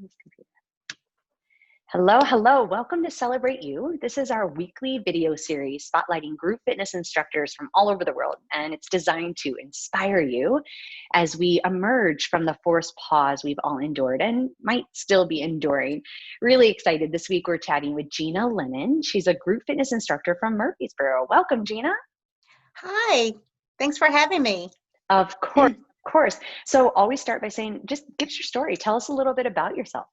this computer. Hello, hello. Welcome to Celebrate You. This is our weekly video series spotlighting group fitness instructors from all over the world, and it's designed to inspire you as we emerge from the forced pause we've all endured and might still be enduring. Really excited. This week we're chatting with Gina Lennon. She's a group fitness instructor from Murfreesboro. Welcome, Gina. Hi, thanks for having me. Of course, of course. So always start by saying, just give us your story. Tell us a little bit about yourself.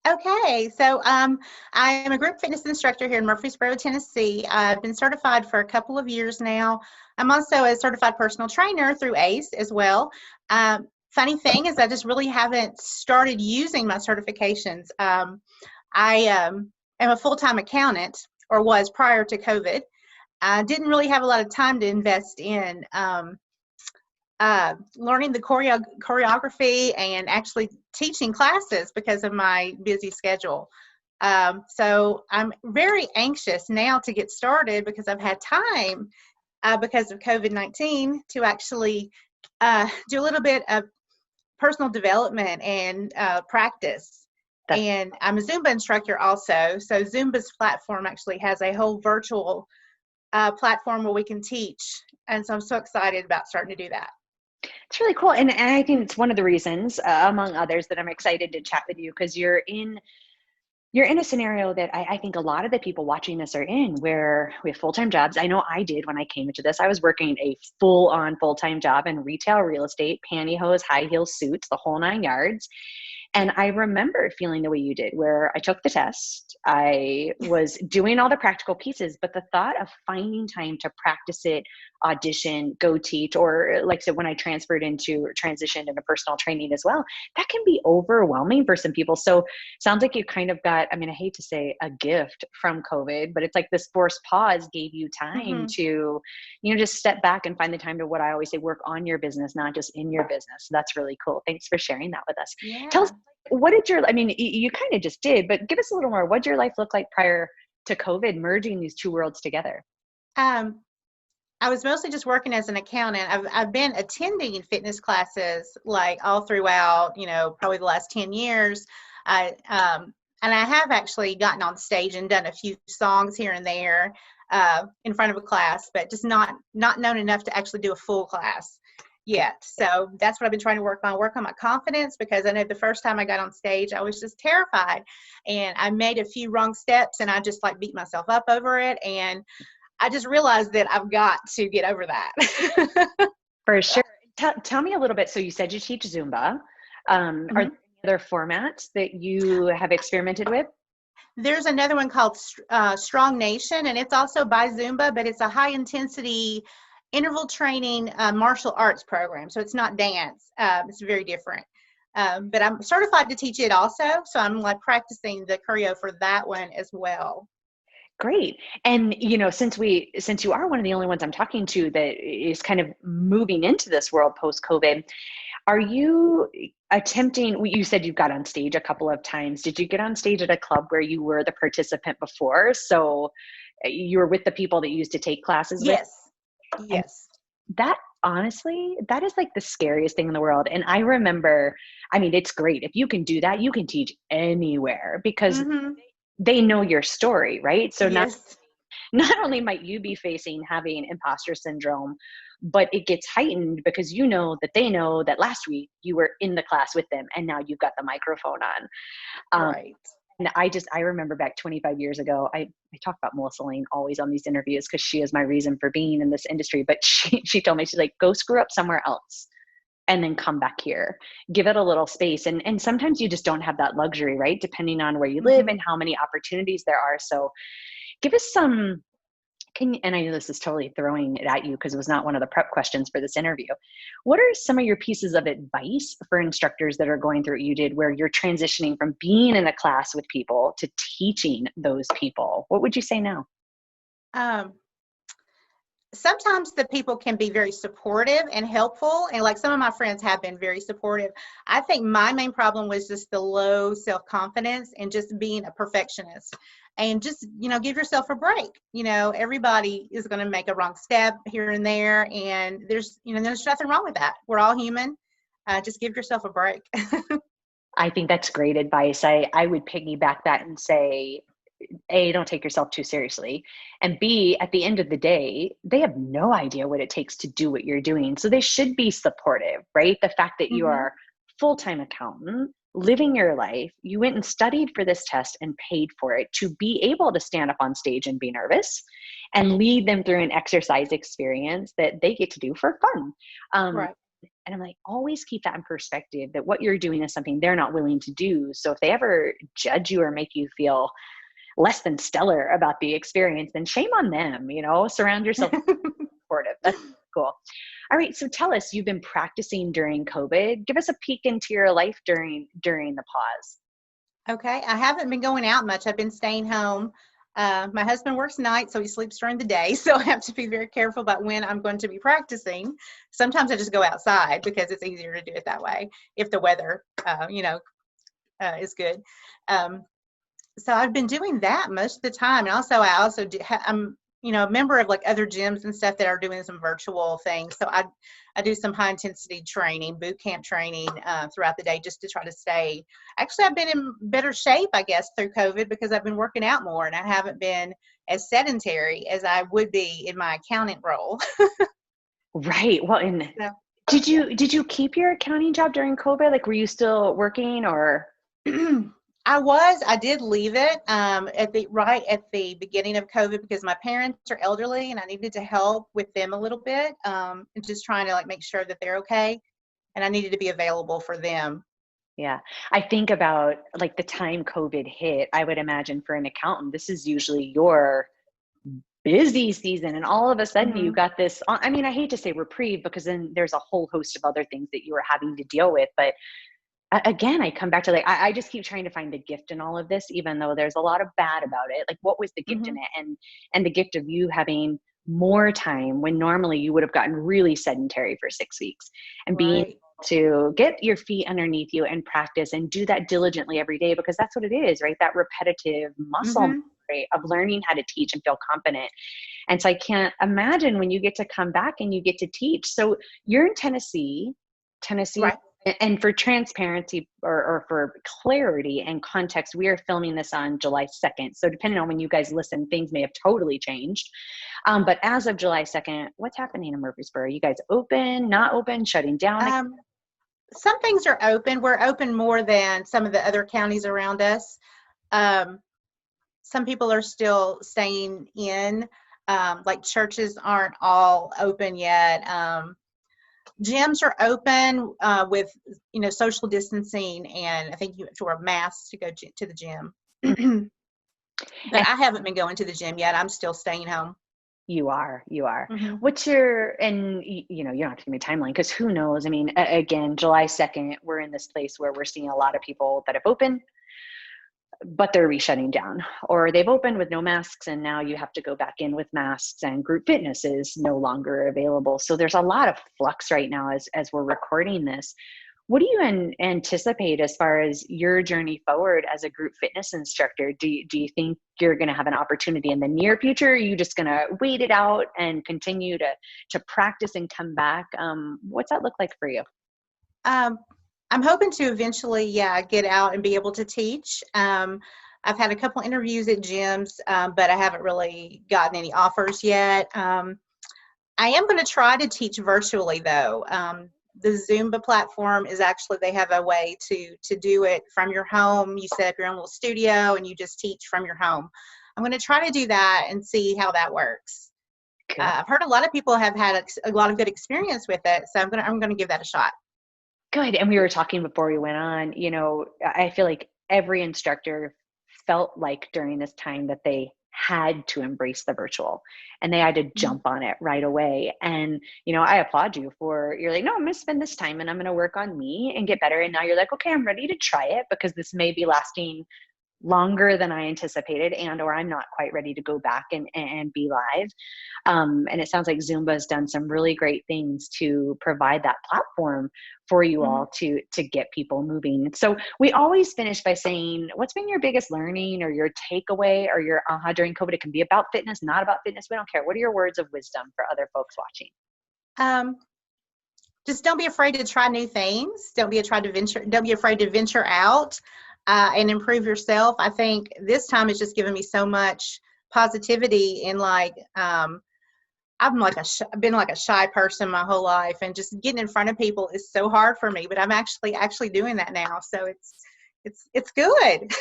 Okay, so I am a group fitness instructor here in Murfreesboro, Tennessee. I've been certified for a couple of years now. I'm also a certified personal trainer through ACE as well. Funny thing is I just really haven't started using my certifications. I am a full-time accountant, or was prior to COVID. I didn't really have a lot of time to invest in learning the choreography and actually teaching classes because of my busy schedule. So I'm very anxious now to get started because I've had time because of COVID-19 to actually do a little bit of personal development and practice. And I'm a Zumba instructor also. So Zumba's platform actually has a whole virtual platform where we can teach. And so I'm so excited about starting to do that. It's really cool. And I think it's one of the reasons, among others, that I'm excited to chat with you, because you're in a scenario that I think a lot of the people watching this are in, where we have full-time jobs. I know I did when I came into this. I was working a full-on full-time job in retail real estate, pantyhose, high heel suits, the whole 9 yards. And I remember feeling the way you did, where I took the test, I was doing all the practical pieces, but the thought of finding time to practice it, audition, go teach, or like I said, when I transitioned into personal training as well, that can be overwhelming for some people. So sounds like you kind of got, I mean, I hate to say a gift from COVID, but it's like this forced pause gave you time to, just step back and find the time to, what I always say, work on your business, not just in your business. So that's really cool. Thanks for sharing that with us. Yeah. Tell us, you kind of just did, but give us a little more. What did your life look like prior to COVID, merging these two worlds together? I was mostly just working as an accountant. I've been attending fitness classes like all throughout, probably the last 10 years. And I have actually gotten on stage and done a few songs here and there in front of a class, but just not known enough to actually do a full class yet. So that's what I've been trying to work on my confidence, because I know the first time I got on stage, I was just terrified, and I made a few wrong steps and I just beat myself up over it. And I just realized that I've got to get over that. For sure. Tell me a little bit. So you said you teach Zumba. Are there any other formats that you have experimented with? There's another one called Strong Nation, and it's also by Zumba, but it's a high intensity interval training martial arts program. So it's not dance. It's very different. But I'm certified to teach it also. So I'm practicing the choreo for that one as well. Great. And, since you are one of the only ones I'm talking to that is kind of moving into this world post-COVID, are you attempting, you said you got on stage a couple of times. Did you get on stage at a club where you were the participant before? So you were with the people that you used to take classes with? Yes. And that, honestly, that is like the scariest thing in the world. And I remember, it's great. If you can do that, you can teach anywhere, because they know your story, right? So not only might you be facing having imposter syndrome, but it gets heightened because you know that they know that last week you were in the class with them and now you've got the microphone on. Right. And I remember back 25 years ago, I talk about Melissa Lane always on these interviews because she is my reason for being in this industry. But she told me, she's like, go screw up somewhere else and then come back here, give it a little space. And sometimes you just don't have that luxury, right? Depending on where you live and how many opportunities there are. So give us some, and I know this is totally throwing it at you because it was not one of the prep questions for this interview. What are some of your pieces of advice for instructors that are going through what you did, where you're transitioning from being in a class with people to teaching those people? What would you say now? Sometimes the people can be very supportive and helpful, and some of my friends have been very supportive. I think my main problem was just the low self-confidence and just being a perfectionist, and just give yourself a break. Everybody is going to make a wrong step here and there, and there's nothing wrong with that. We're all human. Just give yourself a break. I think that's great advice. I would piggyback that and say, A, don't take yourself too seriously. And B, at the end of the day, they have no idea what it takes to do what you're doing. So they should be supportive, right? The fact that you Hmm. are full-time accountant, living your life, you went and studied for this test and paid for it to be able to stand up on stage and be nervous and lead them through an exercise experience that they get to do for fun. Um, Right. and I'm like, always keep that in perspective that what you're doing is something they're not willing to do. So if they ever judge you or make you feel less than stellar about the experience, then shame on them, surround yourself with supportive. That's cool. All right. So tell us, you've been practicing during COVID. Give us a peek into your life during the pause. Okay, I haven't been going out much. I've been staying home. My husband works nights, so he sleeps during the day. So I have to be very careful about when I'm going to be practicing. Sometimes I just go outside because it's easier to do it that way if the weather, is good. Um, so I've been doing that most of the time, and also I'm a member of like other gyms and stuff that are doing some virtual things. So I do some high intensity training, boot camp training throughout the day just to try to stay. Actually, I've been in better shape, I guess, through COVID because I've been working out more and I haven't been as sedentary as I would be in my accountant role. Right. Well, and So, did yeah. you keep your accounting job during COVID? Like, were you still working or? I did leave it right at the beginning of COVID because my parents are elderly and I needed to help with them a little bit, and just trying to like make sure that they're okay. And I needed to be available for them. Yeah. I think about like the time COVID hit, I would imagine for an accountant, this is usually your busy season. And all of a sudden you Hmm. got this, I mean, I hate to say reprieve because then there's a whole host of other things that you were having to deal with. But again, I come back to like, I just keep trying to find the gift in all of this, even though there's a lot of bad about it. Like, what was the gift in Hmm. it? And the gift of you having more time when normally you would have gotten really sedentary for 6 weeks and being Right. to get your feet underneath you and practice and do that diligently every day, because that's what it is, right? That repetitive muscle Hmm. memory of learning how to teach and feel confident. And so I can't imagine when you get to come back and you get to teach. So you're in Tennessee. Right. And for transparency, or for clarity and context, we are filming this on July 2nd. So depending on when you guys listen, things may have totally changed. But as of July 2nd, what's happening in Murfreesboro? You guys open, not open, shutting down? Um, some things are open. We're open more than some of the other counties around us. Um, some people are still staying in. Like churches aren't all open yet. Gyms are open with social distancing, and I think you have to wear masks to go to the gym. But And I haven't been going to the gym yet. I'm still staying home. you are. Hmm. What's your, and you don't have to give me a timeline because who knows? I mean, again, July 2nd, we're in this place where we're seeing a lot of people that have opened, but they're re-shutting down, or they've opened with no masks and now you have to go back in with masks, and group fitness is no longer available. So there's a lot of flux right now as we're recording this. What do you anticipate as far as your journey forward as a group fitness instructor? Do you think you're going to have an opportunity in the near future? Or are you just going to wait it out and continue to practice and come back? What's that look like for you? Um, I'm hoping to eventually, yeah, get out and be able to teach. I've had a couple interviews at gyms, but I haven't really gotten any offers yet. I am going to try to teach virtually though. The Zumba platform is actually, they have a way to do it from your home. You set up your own little studio and you just teach from your home. I'm going to try to do that and see how that works. Good. I've heard a lot of people have had a lot of good experience with it, so I'm going to give that a shot. Good. And we were talking before we went on, I feel like every instructor felt like during this time that they had to embrace the virtual and they had to Mhm. jump on it right away. And, I applaud you for, you're like, no, I'm going to spend this time and I'm going to work on me and get better. And now you're like, okay, I'm ready to try it because this may be lasting longer than I anticipated, and or I'm not quite ready to go back and be live. And it sounds like Zumba has done some really great things to provide that platform for you Mhm. all to get people moving. So we always finish by saying, what's been your biggest learning or your takeaway or your aha during COVID? It can be about fitness, not about fitness. We don't care. What are your words of wisdom for other folks watching? Um, just don't be afraid to try new things. Don't be afraid to venture out and improve yourself. I think this time has just given me so much positivity in like, I've been like a shy person my whole life, and just getting in front of people is so hard for me, but I'm actually doing that now. So it's good.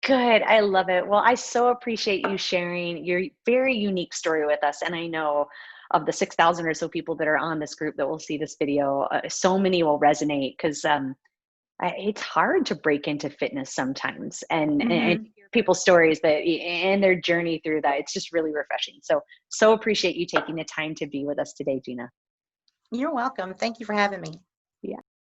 Good. I love it. Well, I so appreciate you sharing your very unique story with us. And I know of the 6,000 or so people that are on this group that will see this video, so many will resonate because it's hard to break into fitness sometimes. And Hmm. hear people's stories that and their journey through that, it's just really refreshing. So appreciate you taking the time to be with us today, Gina. You're welcome. Thank you for having me.